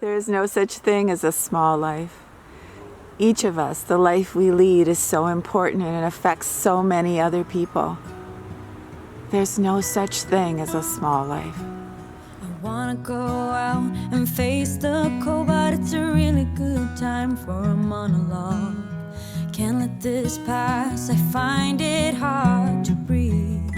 There is no such thing as a small life. Each of us, the life we lead is so important and it affects so many other people. There's no such thing as a small life. I wanna go out and face the cold, but it's a really good time for a monologue. Can't let this pass, I find it hard to breathe.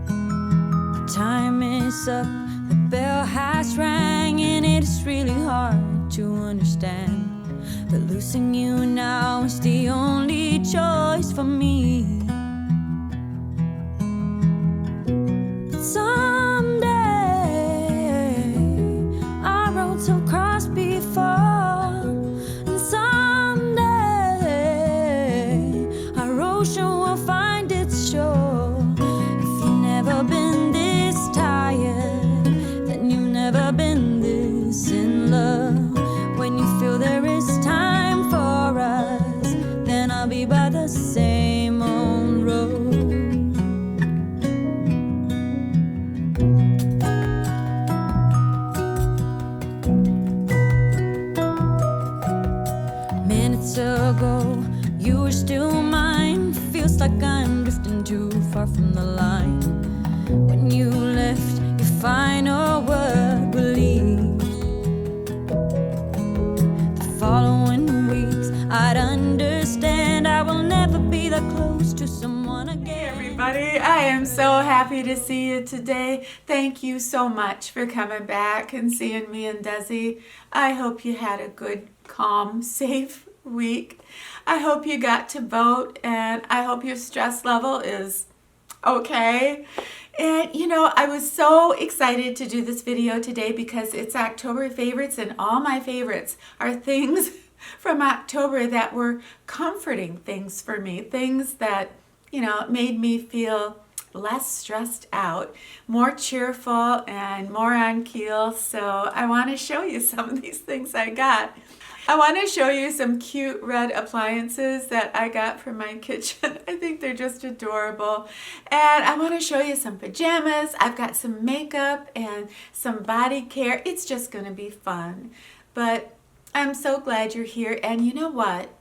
The time is up, the bell has rang, and it's really hard to understand. But losing you now is the only choice for me. Someday our roads have crossed before, and someday our ocean will find its shore. If you've never been this tired, then you've never been this in love. When you feel there is time for us, then I'll be by the same old road. Minutes ago, you were still mine. Feels like I'm drifting too far from the line. When you left, your final word will leave. The following weeks, I'd understand I will never be that close to someone again. Hey everybody, I am so happy to see you today. Thank you so much for coming back and seeing me and Desi. I hope you had a good, calm, safe week. I hope you got to vote, and I hope your stress level is okay. And you know, I was so excited to do this video today because it's October favorites, and all my favorites are things from October that were comforting things for me, things that, you know, made me feel less stressed out, more cheerful, and more on keel. So I want to show you some of these things I got. I want to show you some cute red appliances that I got from my kitchen. I think they're just adorable. And I want to show you some pajamas. I've got some makeup and some body care. It's just going to be fun. But I'm so glad you're here. And you know what?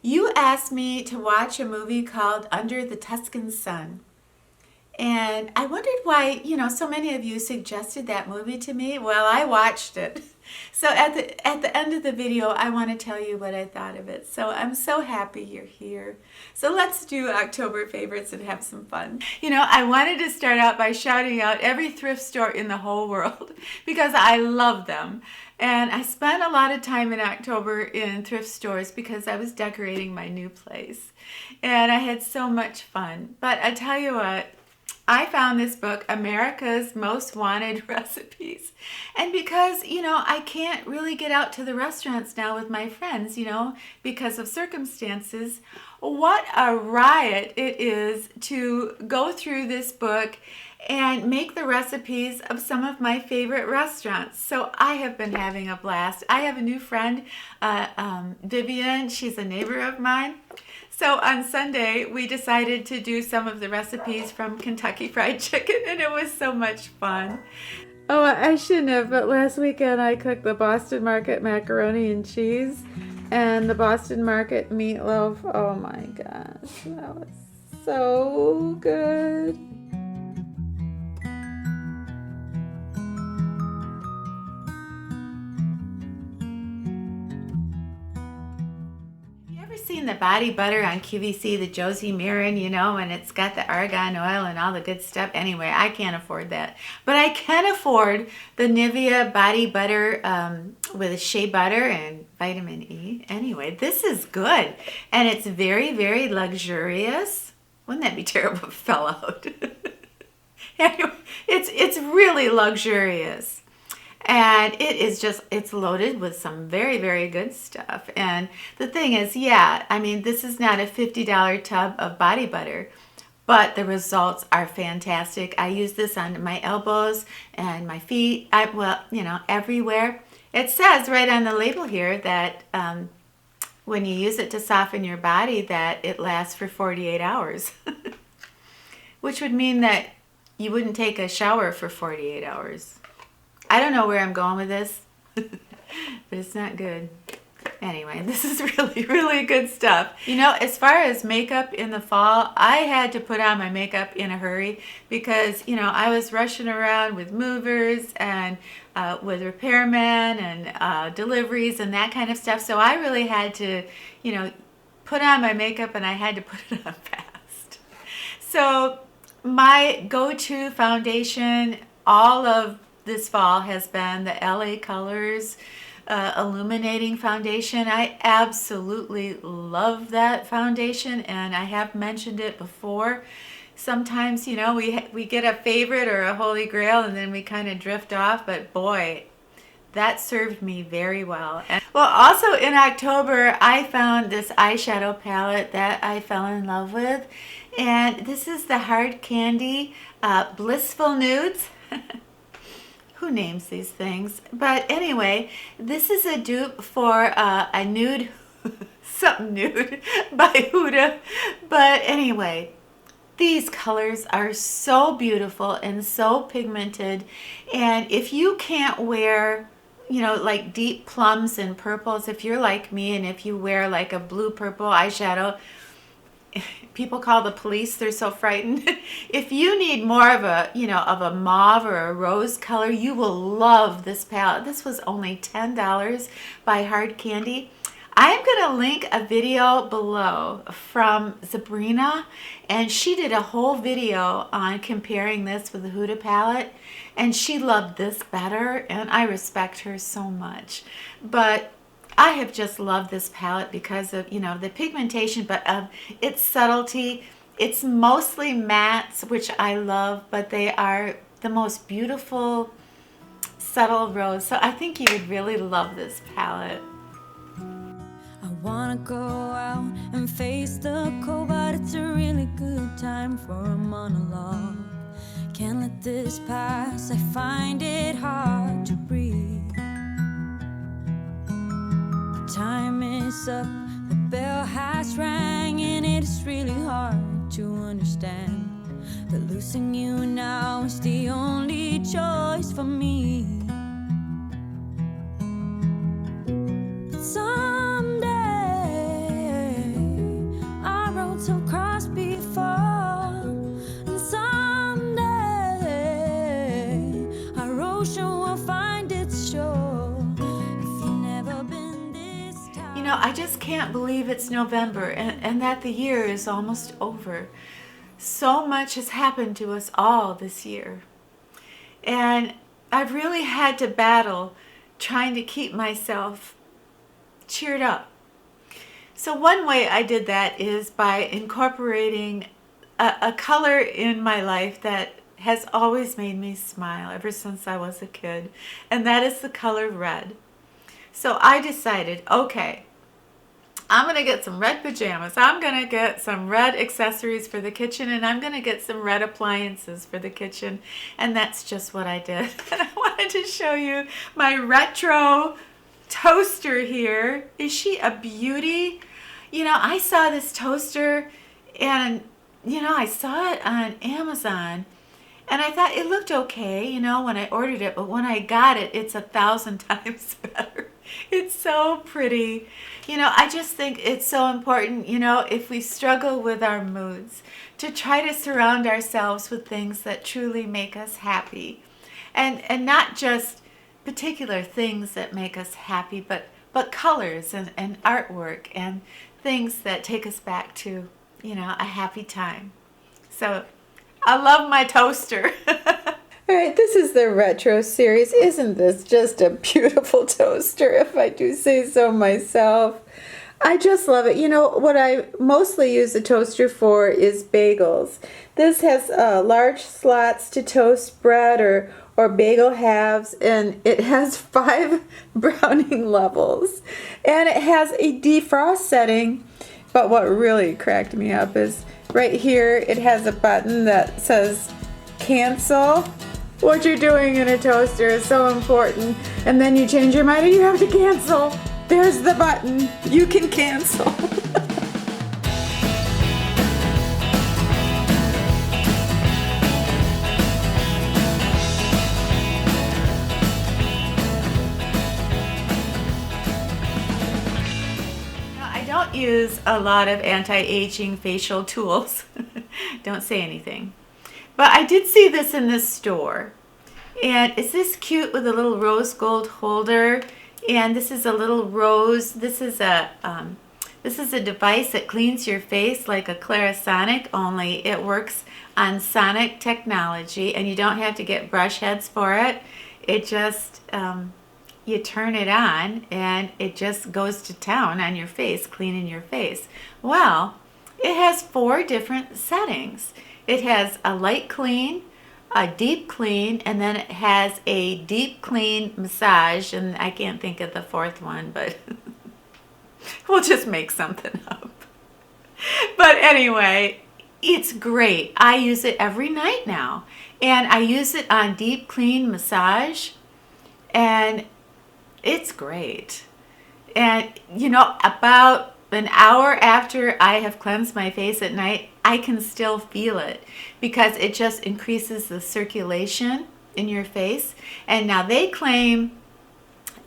You asked me to watch a movie called Under the Tuscan Sun. And I wondered why, you know, so many of you suggested that movie to me. Well, I watched it. So at the end of the video, I want to tell you what I thought of it. So I'm so happy you're here. So let's do October favorites and have some fun. You know, I wanted to start out by shouting out every thrift store in the whole world because I love them. And I spent a lot of time in October in thrift stores because I was decorating my new place. And I had so much fun. But I tell you what, I found this book, America's Most Wanted Recipes. And because, you know, I can't really get out to the restaurants now with my friends, you know, because of circumstances, what a riot it is to go through this book and make the recipes of some of my favorite restaurants. So I have been having a blast. I have a new friend, Vivian. She's a neighbor of mine. So on Sunday, we decided to do some of the recipes from Kentucky Fried Chicken, and it was so much fun. Oh, I shouldn't have, but last weekend I cooked the Boston Market macaroni and cheese and the Boston Market meatloaf. Oh my gosh, that was so good. Seen the body butter on QVC, the Josie Marin, you know, and it's got the argan oil and all the good stuff. Anyway, I can't afford that. But I can afford the Nivea body butter with shea butter and vitamin E. Anyway, this is good. And it's very, very luxurious. Wouldn't that be terrible if it fell out? Anyway, it's really luxurious. And it is just, it's loaded with some very, very good stuff. And the thing is, yeah, I mean, this is not a $50 tub of body butter, but the results are fantastic. I use this on my elbows and my feet, well, you know, everywhere. It says right on the label here that when you use it to soften your body, that it lasts for 48 hours, which would mean that you wouldn't take a shower for 48 hours. I don't know where I'm going with this, but it's not good. Anyway, this is really, really good stuff. You know, as far as makeup in the fall, I had to put on my makeup in a hurry because, you know, I was rushing around with movers and with repairmen and deliveries and that kind of stuff. So I really had to, you know, put on my makeup, and I had to put it on fast. So my go-to foundation all of this fall has been the LA Colors illuminating foundation. I absolutely love that foundation, and I have mentioned it before. Sometimes, you know, we get a favorite or a holy grail and then we kind of drift off, but boy, that served me very well. And well, also in October, I found this eyeshadow palette that I fell in love with, and this is the Hard Candy Blissful Nudes. Who names these things? But anyway, this is a dupe for a nude, something nude by Huda. But anyway, these colors are so beautiful and so pigmented. And if you can't wear, you know, like deep plums and purples, if you're like me and if you wear like a blue purple eyeshadow, people call the police, they're so frightened. If you need more of a, you know, of a mauve or a rose color, you will love this palette. This was only $10 by Hard Candy. I'm going to link a video below from Sabrina, and she did a whole video on comparing this with the Huda palette, and she loved this better, and I respect her so much. But I have just loved this palette because of, you know, the pigmentation, but of its subtlety. It's mostly mattes, which I love, but they are the most beautiful, subtle rose. So I think you would really love this palette. I wanna go out and face the cold, but it's a really good time for a monologue. Can't let this pass, I find it hard to breathe. Time is up, the bell has rang, and it's really hard to understand that losing you now is the only choice for me. But someday I wrote some cross before, and someday our ocean will find its shore. If you've never been, you know, I just can't believe it's November and that the year is almost over. So much has happened to us all this year. And I've really had to battle trying to keep myself cheered up. So one way I did that is by incorporating a color in my life that has always made me smile ever since I was a kid, and that is the color red. So I decided, okay, I'm going to get some red pajamas, I'm going to get some red accessories for the kitchen, and I'm going to get some red appliances for the kitchen. And that's just what I did. And I wanted to show you my retro toaster here. Is she a beauty? You know, I saw this toaster and, you know, I saw it on Amazon. And I thought it looked okay, you know, when I ordered it. But when I got it, it's 1,000 times better. It's so pretty. You know, I just think it's so important, you know, if we struggle with our moods, to try to surround ourselves with things that truly make us happy. And not just particular things that make us happy, but colors and artwork and things that take us back to, you know, a happy time. So I love my toaster. All right, this is the retro series. Isn't this just a beautiful toaster, if I do say so myself? I just love it. You know, what I mostly use the toaster for is bagels. This has large slots to toast bread or bagel halves, and it has 5 browning levels. And it has a defrost setting, but what really cracked me up is right here it has a button that says cancel. What you're doing in a toaster is so important, and then you change your mind and you have to cancel. There's the button. You can cancel. don't use a lot of anti-aging facial tools. Don't say anything. But I did see this in this store. And is this cute with a little rose gold holder? And this is a little rose. This is a device that cleans your face like a Clarisonic, only it works on sonic technology, and you don't have to get brush heads for it. It just you turn it on, and it just goes to town on your face, cleaning your face. Well, it has 4 different settings. It has a light clean, a deep clean, and then it has a deep clean massage, and I can't think of the 4th one, but we'll just make something up. But anyway, it's great. I use it every night now, and I use it on deep clean massage, and it's great. And you know, about an hour after I have cleansed my face at night, I can still feel it because it just increases the circulation in your face. And now they claim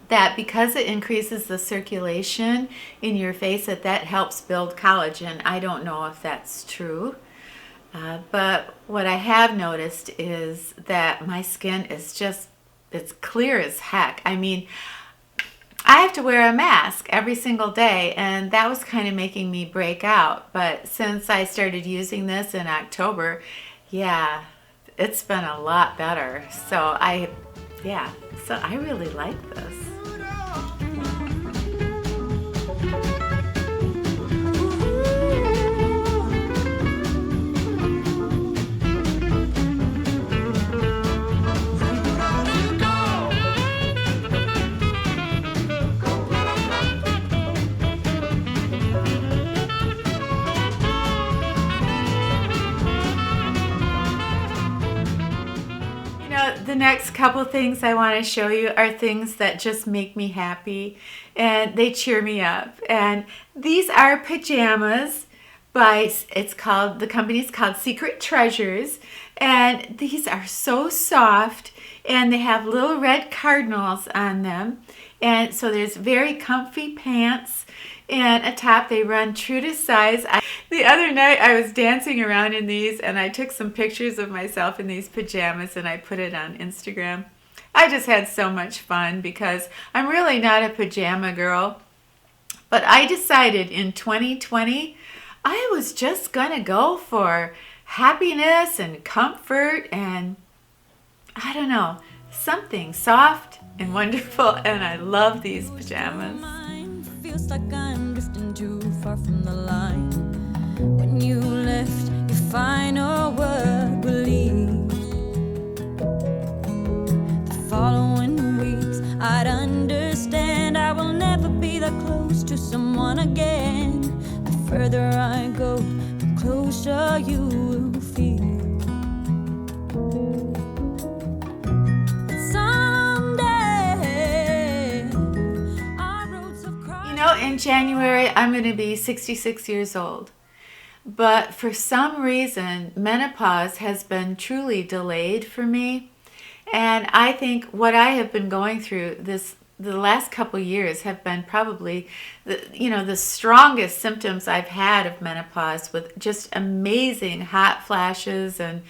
that because it increases the circulation in your face, that helps build collagen. I don't know if that's true. But what I have noticed is that my skin is just, it's clear as heck. I mean, I have to wear a mask every single day, and that was kind of making me break out. But since I started using this in October, yeah, it's been a lot better. So I really like this. The next couple things I want to show you are things that just make me happy and they cheer me up. And these are pajamas by, the company's called Secret Treasures. And these are so soft, and they have little red cardinals on them. And so there's very comfy pants and a top. They run true to size. The other night I was dancing around in these, and I took some pictures of myself in these pajamas and I put it on Instagram. I just had so much fun because I'm really not a pajama girl. But I decided in 2020 I was just gonna go for happiness and comfort and, I don't know, something soft and wonderful, and I love these pajamas. Feels like I'm drifting too far from the line. When you left, your final word will leave. The following weeks, I'd understand I will never be that close to someone again. The further I go, the closer you will feel. In January, I'm going to be 66 years old. But for some reason, menopause has been truly delayed for me. And I think what I have been going through the last couple years have been probably the strongest symptoms I've had of menopause, with just amazing hot flashes and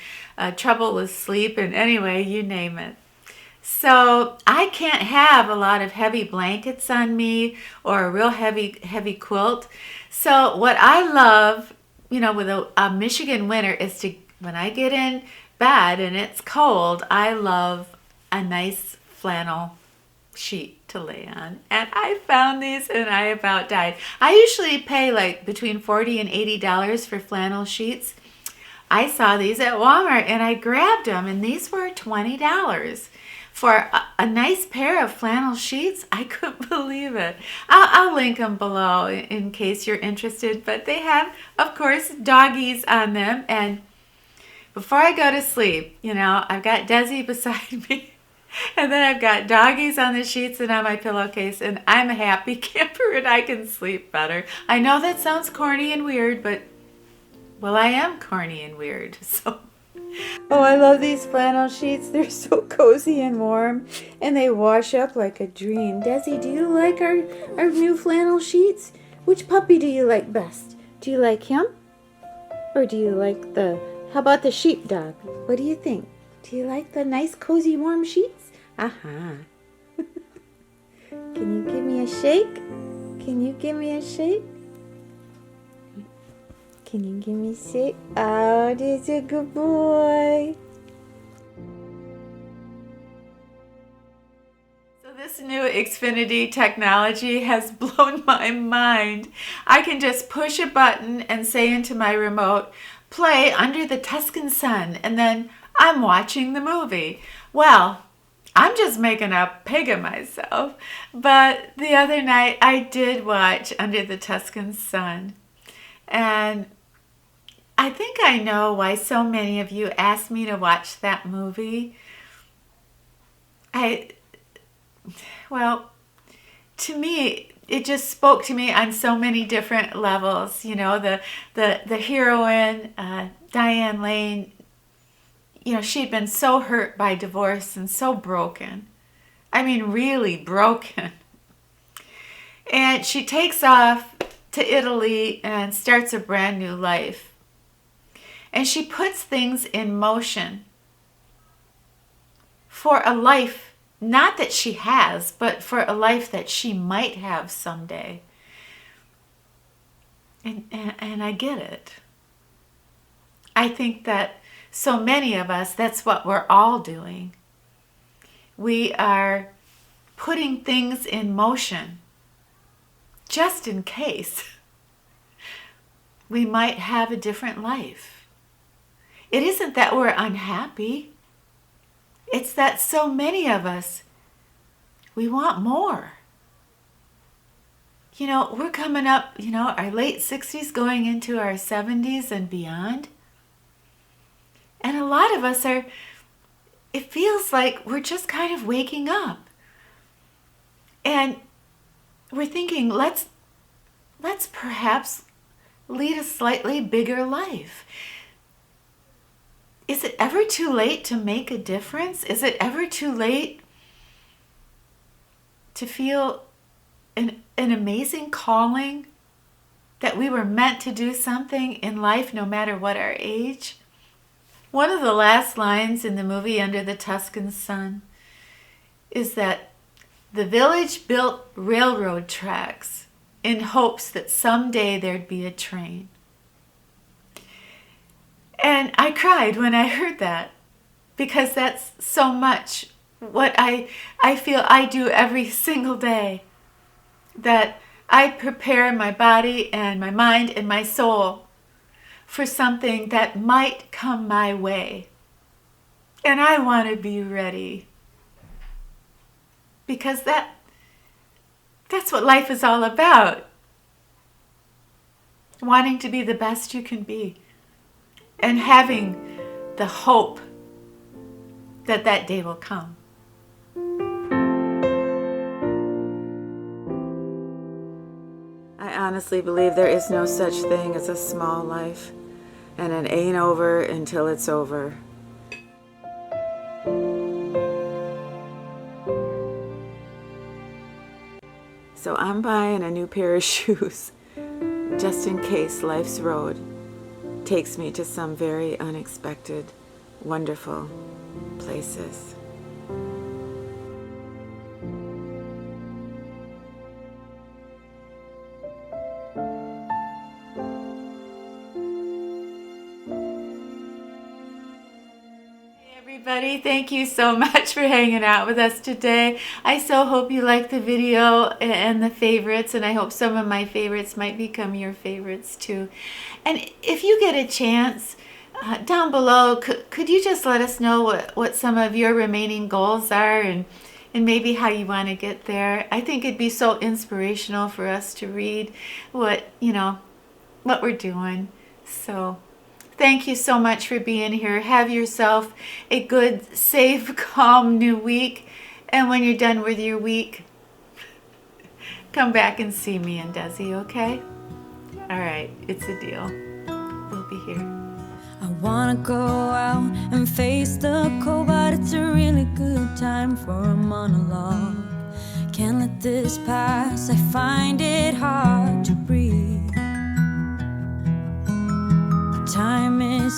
trouble with sleep, and anyway, you name it. So I can't have a lot of heavy blankets on me or a real heavy quilt. So what I love, with a Michigan winter is when I get in bed and it's cold, I love a nice flannel sheet to lay on. And I found these and I about died. I usually pay like between $40 and $80 for flannel sheets. I saw these at Walmart and I grabbed them, and these were $20. For a nice pair of flannel sheets. I couldn't believe it. I'll link them below in case you're interested. But they have, of course, doggies on them. And before I go to sleep, I've got Desi beside me. And then I've got doggies on the sheets and on my pillowcase. And I'm a happy camper and I can sleep better. I know that sounds corny and weird, but, well, I am corny and weird. So. Oh, I love these flannel sheets. They're so cozy and warm, and they wash up like a dream. Desi, do you like our new flannel sheets? Which puppy do you like best? Do you like him? Or do you like how about the sheepdog? What do you think? Do you like the nice, cozy, warm sheets? Aha. Can you give me a shake? Can you give me a shake? Can you give me a shake? Oh, that's a good boy. This new Xfinity technology has blown my mind. I can just push a button and say into my remote, play Under the Tuscan Sun, and then I'm watching the movie. Well, I'm just making a pig of myself, but the other night I did watch Under the Tuscan Sun, and I think I know why so many of you asked me to watch that movie. Well, to me, it just spoke to me on so many different levels. You know, the heroine, Diane Lane, you know, she'd been so hurt by divorce and so broken. I mean, really broken. And she takes off to Italy and starts a brand new life. And she puts things in motion for a life, not that she has, but for a life that she might have someday. And I get it. I think that so many of us, that's what we're all doing. We are putting things in motion just in case we might have a different life. It isn't that we're unhappy. It's that so many of us, we want more. You know, we're coming up, you know, our late 60s going into our 70s and beyond. And a lot of us are, it feels like we're just kind of waking up. And we're thinking, let's perhaps lead a slightly bigger life. Is it ever too late to make a difference? Is it ever too late to feel an amazing calling that we were meant to do something in life no matter what our age? One of the last lines in the movie Under the Tuscan Sun is that the village built railroad tracks in hopes that someday there'd be a train. And I cried when I heard that, because that's so much what I feel I do every single day. That I prepare my body and my mind and my soul for something that might come my way. And I want to be ready. Because that's what life is all about. Wanting to be the best you can be. And having the hope that that day will come. I honestly believe there is no such thing as a small life, and it ain't over until it's over. So I'm buying a new pair of shoes, just in case life's road takes me to some very unexpected, wonderful places. Everybody, thank you so much for hanging out with us today. I so hope you liked the video and the favorites, and I hope some of my favorites might become your favorites too. And if you get a chance, down below, could you just let us know what some of your remaining goals are and maybe how you want to get there? I think it'd be so inspirational for us to read what we're doing. So thank you so much for being here. Have yourself a good, safe, calm new week. And when you're done with your week, come back and see me and Desi, okay? All right, it's a deal. We'll be here. I wanna go out and face the cold, but it's a really good time for a monologue. Can't let this pass, I find it hard to breathe.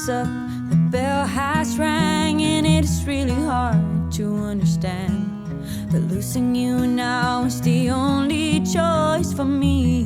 wakes up, the bell has rang, and it is really hard to understand. But losing you now is the only choice for me.